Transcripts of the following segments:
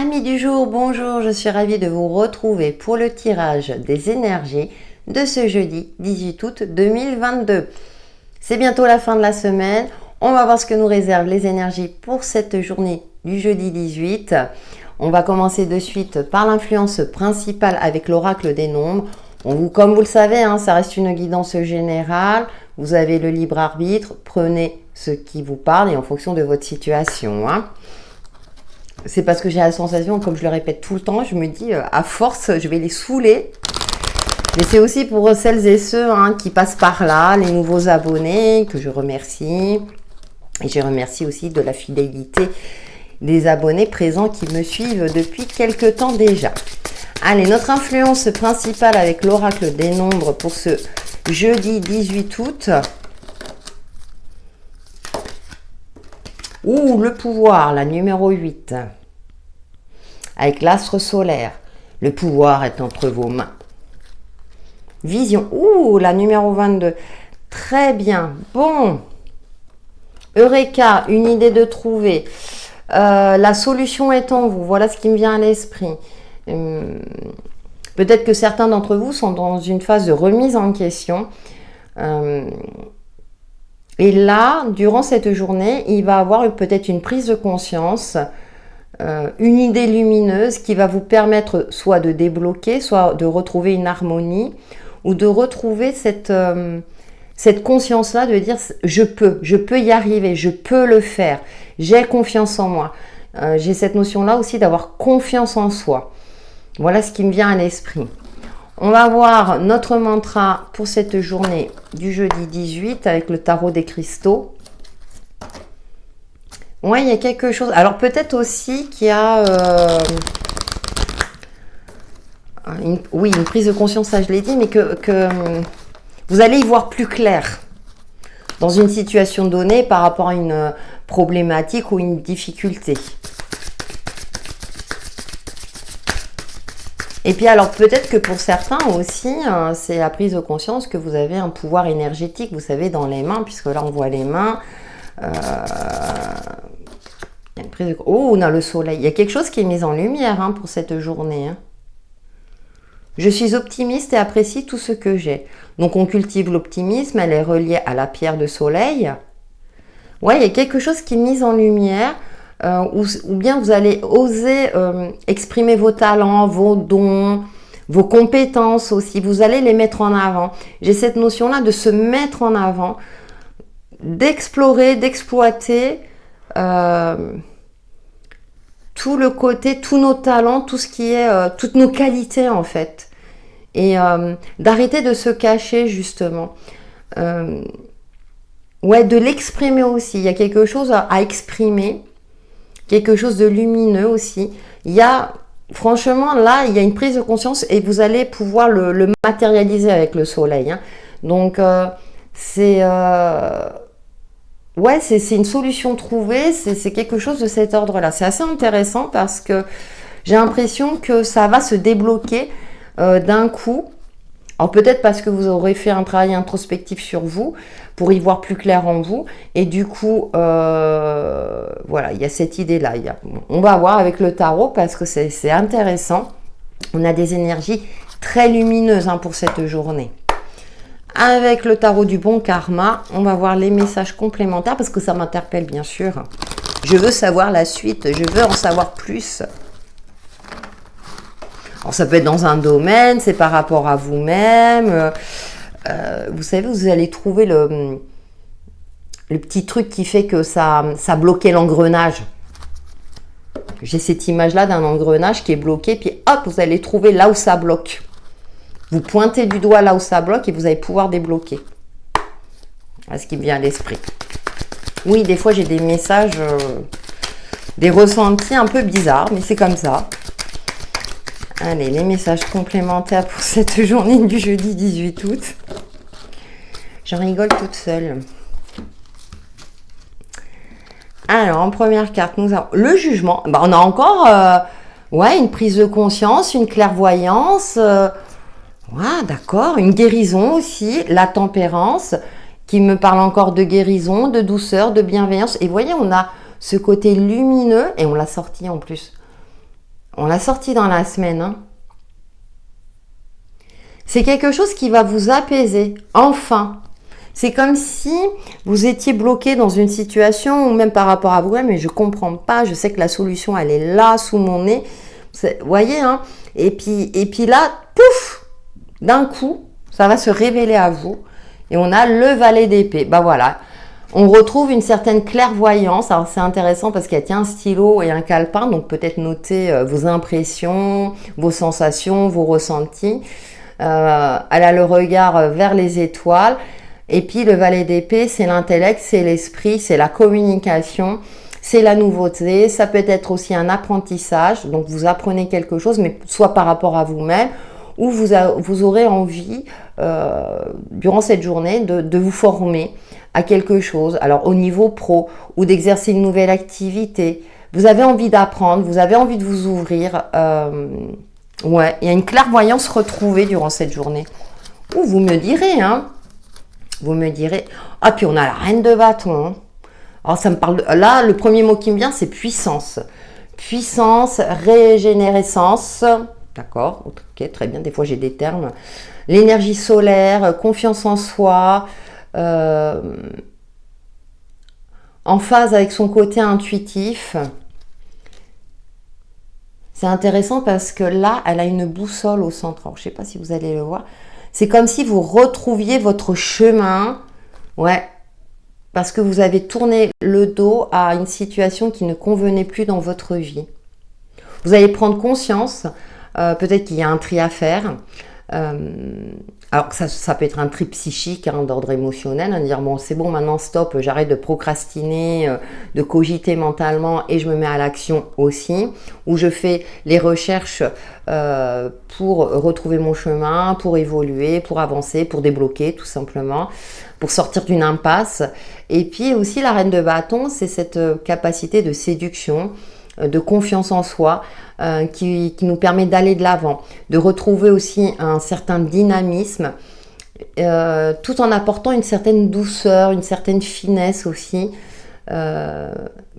Amis du jour, bonjour, je suis ravie de vous retrouver pour le tirage des énergies de ce jeudi 18 août 2022. C'est bientôt la fin de la semaine, on va voir ce que nous réservent les énergies pour cette journée du jeudi 18. On va commencer de suite par l'influence principale avec l'oracle des nombres. Comme vous le savez, ça reste une guidance générale, vous avez le libre arbitre, prenez ce qui vous parle et en fonction de votre situation. C'est parce que j'ai la sensation, comme je le répète tout le temps, je me dis, à force, je vais les saouler. Mais c'est aussi pour celles et ceux qui passent par là, les nouveaux abonnés, que je remercie. Et je remercie aussi de la fidélité des abonnés présents qui me suivent depuis quelques temps déjà. Allez, notre influence principale avec l'oracle des nombres pour ce jeudi 18 août. Le pouvoir, la numéro 8. Avec l'astre solaire. Le pouvoir est entre vos mains. Vision. La numéro 22. Très bien. Bon. Eureka, une idée de trouver. La solution est en vous. Voilà ce qui me vient à l'esprit. Peut-être que certains d'entre vous sont dans une phase de remise en question. Et là, durant cette journée, il va avoir peut-être une prise de conscience, une idée lumineuse qui va vous permettre soit de débloquer, soit de retrouver une harmonie, ou de retrouver cette conscience-là de dire je peux y arriver, je peux le faire, j'ai confiance en moi. J'ai cette notion-là aussi d'avoir confiance en soi. Voilà ce qui me vient à l'esprit. On va voir notre mantra pour cette journée du jeudi 18 avec le tarot des cristaux. Ouais, il y a quelque chose. Alors peut-être aussi qu'il y a une prise de conscience, ça je l'ai dit, mais que vous allez y voir plus clair dans une situation donnée par rapport à une problématique ou une difficulté. Et puis alors peut-être que pour certains aussi, c'est la prise de conscience que vous avez un pouvoir énergétique, vous savez, dans les mains, puisque là on voit les mains. On a le soleil. Il y a quelque chose qui est mis en lumière pour cette journée. Je suis optimiste et apprécie tout ce que j'ai. Donc on cultive l'optimisme, elle est reliée à la pierre de soleil. Ouais, il y a quelque chose qui est mis en lumière. Ou bien vous allez oser exprimer vos talents, vos dons, vos compétences aussi. Vous allez les mettre en avant. J'ai cette notion-là de se mettre en avant, d'explorer, d'exploiter tout le côté, tous nos talents, tout ce qui est, toutes nos qualités en fait. Et d'arrêter de se cacher justement. De l'exprimer aussi. Il y a quelque chose à exprimer. Quelque chose de lumineux aussi. Franchement, là, il y a une prise de conscience et vous allez pouvoir le matérialiser avec le soleil. Donc, c'est une solution trouvée, c'est quelque chose de cet ordre-là. C'est assez intéressant parce que j'ai l'impression que ça va se débloquer d'un coup. Alors peut-être parce que vous aurez fait un travail introspectif sur vous pour y voir plus clair en vous. Et du coup, voilà, il y a cette idée-là. On va voir avec le tarot parce que c'est intéressant. On a des énergies très lumineuses pour cette journée. Avec le tarot du bon karma, on va voir les messages complémentaires parce que ça m'interpelle bien sûr. Je veux savoir la suite, je veux en savoir plus. Alors ça peut être dans un domaine, c'est par rapport à vous-même. Vous savez, vous allez trouver le petit truc qui fait que ça bloquait l'engrenage. J'ai cette image-là d'un engrenage qui est bloqué, puis hop, vous allez trouver là où ça bloque. Vous pointez du doigt là où ça bloque et vous allez pouvoir débloquer. Voilà ce qui me vient à l'esprit. Oui, des fois j'ai des messages, des ressentis un peu bizarres, mais c'est comme ça. Allez, les messages complémentaires pour cette journée du jeudi 18 août. J'en rigole toute seule. Alors, en première carte, nous avons le jugement. On a encore une prise de conscience, une clairvoyance. D'accord, une guérison aussi, la tempérance, qui me parle encore de guérison, de douceur, de bienveillance. Et vous voyez, on a ce côté lumineux, et on l'a sorti en plus. On l'a sorti dans la semaine. Hein. C'est quelque chose qui va vous apaiser. Enfin. C'est comme si vous étiez bloqué dans une situation ou même par rapport à vous-même, mais je ne comprends pas, je sais que la solution, elle est là, sous mon nez. Vous voyez, hein? Et puis là, pouf, d'un coup, ça va se révéler à vous. Et on a le valet d'épée. Bah voilà, on retrouve une certaine clairvoyance. Alors c'est intéressant parce qu'il y a un stylo et un calepin, donc peut-être noter vos impressions, vos sensations, vos ressentis. Elle a le regard vers les étoiles. Et puis le valet d'épée, c'est l'intellect, c'est l'esprit, c'est la communication, c'est la nouveauté. Ça peut être aussi un apprentissage, donc vous apprenez quelque chose, mais soit par rapport à vous-même, ou vous aurez envie, durant cette journée, de vous former à quelque chose. Alors au niveau pro, ou d'exercer une nouvelle activité. Vous avez envie d'apprendre, vous avez envie de vous ouvrir. Ouais, il y a une clairvoyance retrouvée durant cette journée. Ou vous me direz, hein. Vous me direz, ah puis on a la reine de bâton. Hein. Alors ça me parle, là le premier mot qui me vient c'est puissance. Puissance, régénérescence, d'accord, ok, très bien, des fois j'ai des termes. L'énergie solaire, confiance en soi, en phase avec son côté intuitif. C'est intéressant parce que là, elle a une boussole au centre. Alors, je ne sais pas si vous allez le voir. C'est comme si vous retrouviez votre chemin, ouais, parce que vous avez tourné le dos à une situation qui ne convenait plus dans votre vie. Vous allez prendre conscience, peut-être qu'il y a un tri à faire. Alors ça peut être un tri psychique, hein, d'ordre émotionnel, hein, dire bon c'est bon maintenant stop, j'arrête de procrastiner, de cogiter mentalement et je me mets à l'action aussi, où je fais les recherches pour retrouver mon chemin, pour évoluer, pour avancer, pour débloquer tout simplement, pour sortir d'une impasse. Et puis aussi la reine de bâton, c'est cette capacité de séduction, de confiance en soi, qui nous permet d'aller de l'avant, de retrouver aussi un certain dynamisme, tout en apportant une certaine douceur, une certaine finesse aussi,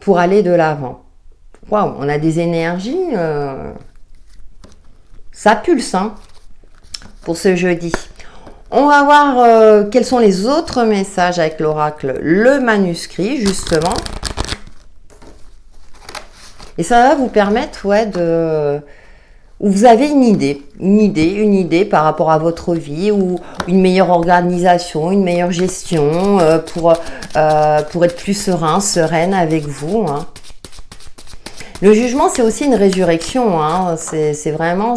pour aller de l'avant. Waouh, on a des énergies, ça pulse, hein, pour ce jeudi. On va voir quels sont les autres messages avec l'oracle, le manuscrit, justement. Et ça va vous permettre, ouais, où vous avez une idée par rapport à votre vie, ou une meilleure organisation, une meilleure gestion, pour être plus sereine avec vous. Hein. Le jugement, c'est aussi une résurrection. Hein. C'est vraiment,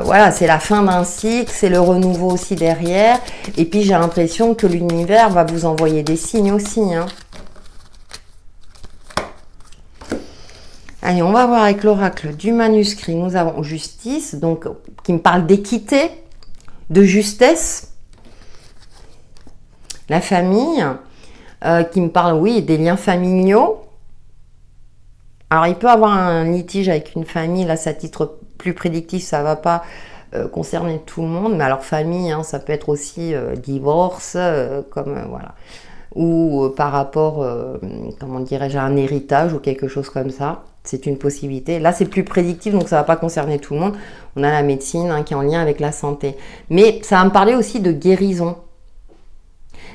voilà, c'est la fin d'un cycle, c'est le renouveau aussi derrière. Et puis j'ai l'impression que l'univers va vous envoyer des signes aussi. Hein. Allez, on va voir avec l'oracle du manuscrit. Nous avons justice, donc qui me parle d'équité, de justesse. La famille, qui me parle, oui, des liens familiaux. Alors, il peut avoir un litige avec une famille. Là, c'est à titre plus prédictif, ça ne va pas concerner tout le monde. Mais alors, famille, hein, ça peut être aussi divorce, voilà. Ou par rapport, comment dirais-je, à un héritage ou quelque chose comme ça. C'est une possibilité. Là, c'est plus prédictif, donc ça ne va pas concerner tout le monde. On a la médecine, hein, qui est en lien avec la santé. Mais ça va me parler aussi de guérison,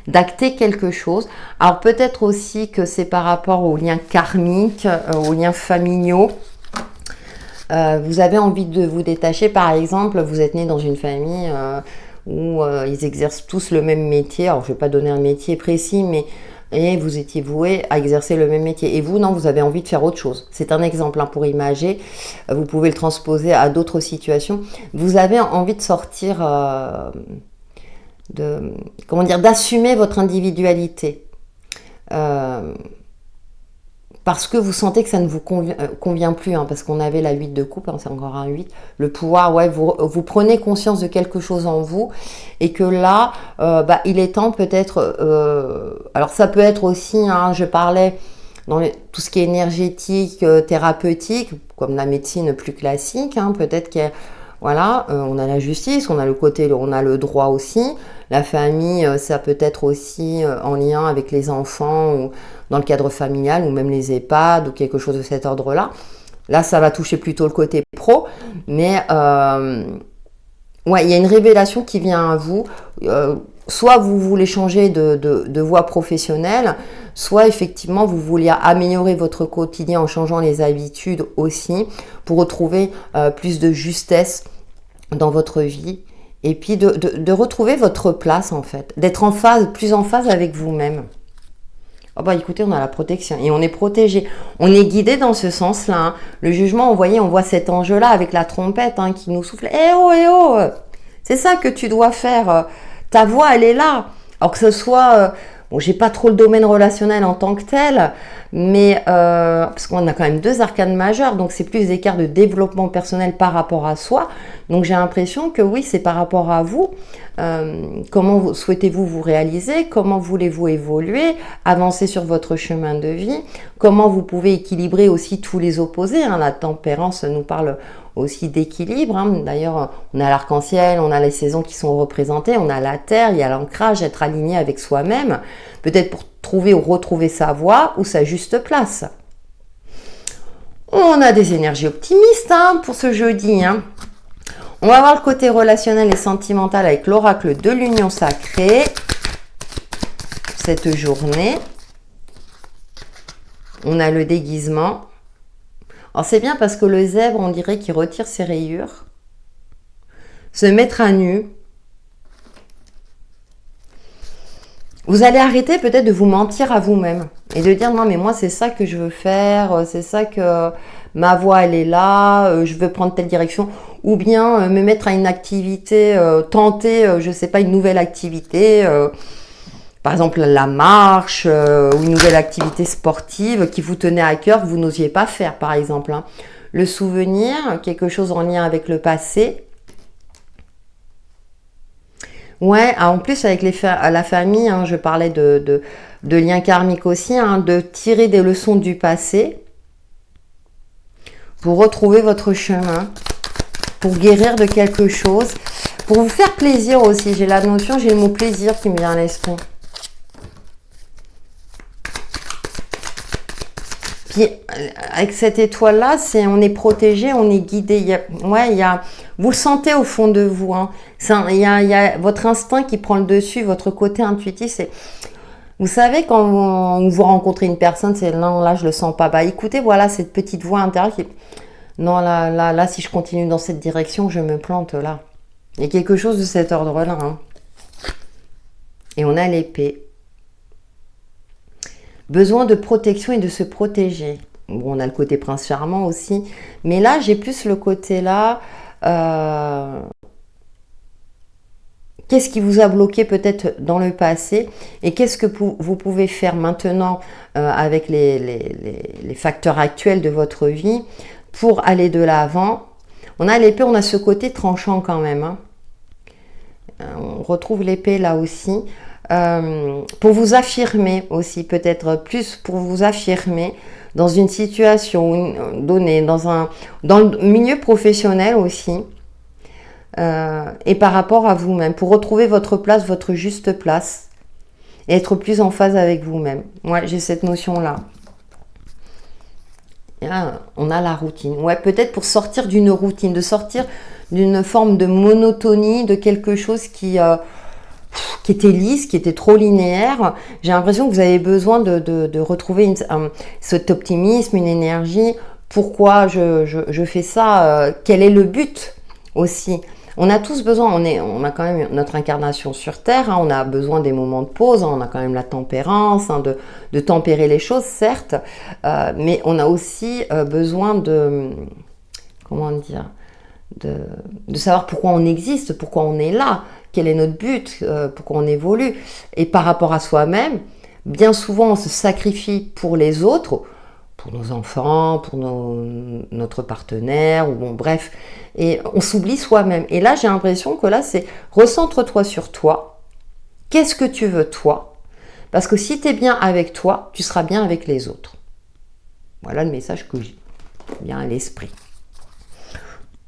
d'acter quelque chose. Alors peut-être aussi que c'est par rapport aux liens karmiques, aux liens familiaux. Vous avez envie de vous détacher, par exemple, vous êtes né dans une famille où ils exercent tous le même métier. Alors je ne vais pas donner un métier précis, mais et vous étiez voué à exercer le même métier. Et vous, non, vous avez envie de faire autre chose. C'est un exemple, hein, pour imager. Vous pouvez le transposer à d'autres situations. Vous avez envie de sortir, d'assumer votre individualité. Parce que vous sentez que ça ne vous convient plus, hein, parce qu'on avait la 8 de coupe, hein, c'est encore un 8, le pouvoir, ouais, vous prenez conscience de quelque chose en vous, et que là, il est temps peut-être, alors ça peut être aussi, hein, je parlais dans tout ce qui est énergétique, thérapeutique, comme la médecine plus classique, hein, peut-être que voilà, on a la justice, on a le droit aussi. La famille, ça peut être aussi en lien avec les enfants, ou dans le cadre familial, ou même les EHPAD, ou quelque chose de cet ordre-là. Là, ça va toucher plutôt le côté pro, mais ouais, il y a une révélation qui vient à vous. Soit vous voulez changer de voie professionnelle, soit effectivement vous voulez améliorer votre quotidien en changeant les habitudes aussi, pour retrouver plus de justesse dans votre vie, et puis de retrouver votre place en fait, d'être en phase, plus en phase avec vous-même. Oh bah écoutez, on a la protection et on est protégé. On est guidé dans ce sens-là. Hein. Le jugement, vous voyez, on voit cet ange-là avec la trompette hein, qui nous souffle. Eh oh, eh oh, c'est ça que tu dois faire. Ta voix, elle est là. Alors que ce soit... bon, j'ai pas trop le domaine relationnel en tant que tel, mais parce qu'on a quand même 2 arcanes majeures, donc c'est plus des cartes de développement personnel par rapport à soi. Donc j'ai l'impression que oui, c'est par rapport à vous. Comment souhaitez-vous vous réaliser? Comment voulez-vous évoluer, avancer sur votre chemin de vie? Comment vous pouvez équilibrer aussi tous les opposés hein? La tempérance nous parle aussi d'équilibre. Hein. D'ailleurs, on a l'arc-en-ciel, on a les saisons qui sont représentées, on a la terre, il y a l'ancrage, être aligné avec soi-même, peut-être pour trouver ou retrouver sa voie ou sa juste place. On a des énergies optimistes hein, pour ce jeudi. Hein. On va voir le côté relationnel et sentimental avec l'oracle de l'union sacrée cette journée. On a le déguisement. Alors c'est bien parce que le zèbre, on dirait qu'il retire ses rayures. Se mettre à nu. Vous allez arrêter peut-être de vous mentir à vous-même et de dire non mais moi c'est ça que je veux faire, c'est ça que ma voix elle est là, je veux prendre telle direction, ou bien me mettre à une activité, tenter je sais pas une nouvelle activité, par exemple la marche ou une nouvelle activité sportive qui vous tenait à cœur que vous n'osiez pas faire par exemple. Hein. Le souvenir, quelque chose en lien avec le passé. Ouais, en plus avec la famille, hein, je parlais de liens karmiques aussi, hein, de tirer des leçons du passé pour retrouver votre chemin, pour guérir de quelque chose, pour vous faire plaisir aussi. J'ai la notion, j'ai le mot plaisir qui me vient à l'esprit. Puis avec cette étoile-là, on est protégé, on est guidé. Vous le sentez au fond de vous. Hein. Il y a votre instinct qui prend le dessus, votre côté intuitif. Vous savez, quand vous rencontrez une personne, c'est non, là, je le sens pas. Bah, écoutez, voilà cette petite voix intérieure qui non, là, si je continue dans cette direction, je me plante là. Il y a quelque chose de cet ordre-là. Hein. Et on a l'épée. Besoin de protection et de se protéger. Bon, on a le côté prince charmant aussi. Mais là, j'ai plus le côté là. Qu'est-ce qui vous a bloqué peut-être dans le passé? Et qu'est-ce que vous pouvez faire maintenant avec les facteurs actuels de votre vie pour aller de l'avant? On a l'épée, on a ce côté tranchant quand même. Hein. On retrouve l'épée là aussi. Pour vous affirmer aussi, peut-être plus pour vous affirmer dans une situation donnée, dans le milieu professionnel aussi, et par rapport à vous-même, pour retrouver votre place, votre juste place, et être plus en phase avec vous-même. Ouais, j'ai cette notion-là. On a la routine. Ouais, peut-être pour sortir d'une routine, de sortir d'une forme de monotonie, de quelque chose qui était lisse, qui était trop linéaire. J'ai l'impression que vous avez besoin de retrouver cet optimisme, une énergie. Pourquoi je fais ça? Quel est le but aussi? On a tous besoin, on a quand même notre incarnation sur Terre, hein, on a besoin des moments de pause, hein, on a quand même la tempérance, hein, de tempérer les choses, certes, mais on a aussi besoin de savoir pourquoi on existe, pourquoi on est là, quel est notre but, pourquoi on évolue. Et par rapport à soi-même, bien souvent on se sacrifie pour les autres, pour nos enfants, pour notre partenaire, ou bon bref, et on s'oublie soi-même. Et là j'ai l'impression que là c'est recentre-toi sur toi, qu'est-ce que tu veux toi? Parce que si tu es bien avec toi, tu seras bien avec les autres. Voilà le message que j'ai, bien à l'esprit.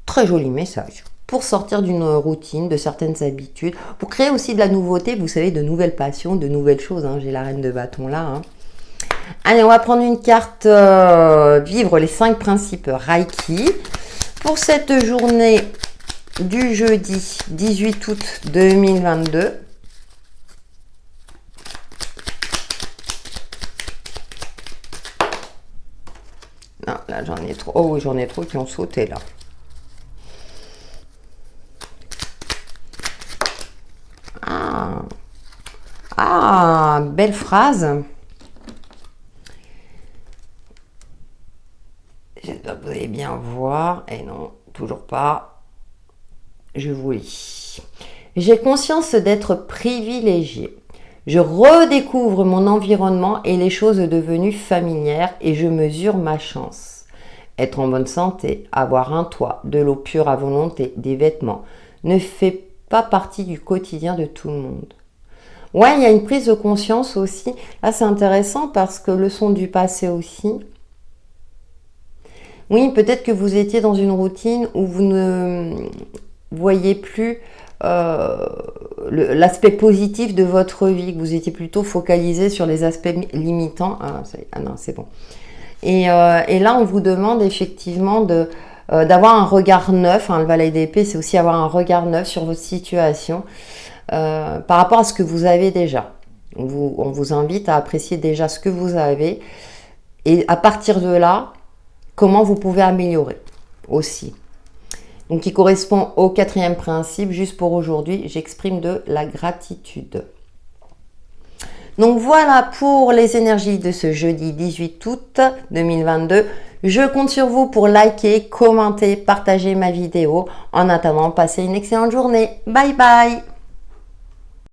Très joli message. Pour sortir d'une routine, de certaines habitudes, pour créer aussi de la nouveauté, vous savez, de nouvelles passions, de nouvelles choses. Hein. J'ai la reine de bâton là. Hein. Allez, on va prendre une carte vivre les 5 principes Reiki pour cette journée du jeudi 18 août 2022. Non, là j'en ai trop. Oh oui, j'en ai trop qui ont sauté là. Ah, belle phrase. J'espère que vous allez bien voir. Et non, toujours pas. Je vous lis. J'ai conscience d'être privilégié. Je redécouvre mon environnement et les choses devenues familières et je mesure ma chance. Être en bonne santé, avoir un toit, de l'eau pure à volonté, des vêtements, ne fait pas partie du quotidien de tout le monde. Ouais, il y a une prise de conscience aussi. Là, c'est intéressant parce que leçon du passé aussi. Oui, peut-être que vous étiez dans une routine où vous ne voyez plus l'aspect positif de votre vie, que vous étiez plutôt focalisé sur les aspects limitants. Ah non, c'est bon. Et là, on vous demande effectivement d'avoir un regard neuf. Le valet d'épée, c'est aussi avoir un regard neuf sur votre situation par rapport à ce que vous avez déjà. On vous invite à apprécier déjà ce que vous avez et à partir de là, comment vous pouvez améliorer aussi. Donc, qui correspond au 4e principe. Juste pour aujourd'hui, j'exprime de la gratitude. Donc, voilà pour les énergies de ce jeudi 18 août 2022. Je compte sur vous pour liker, commenter, partager ma vidéo. En attendant, passez une excellente journée. Bye bye!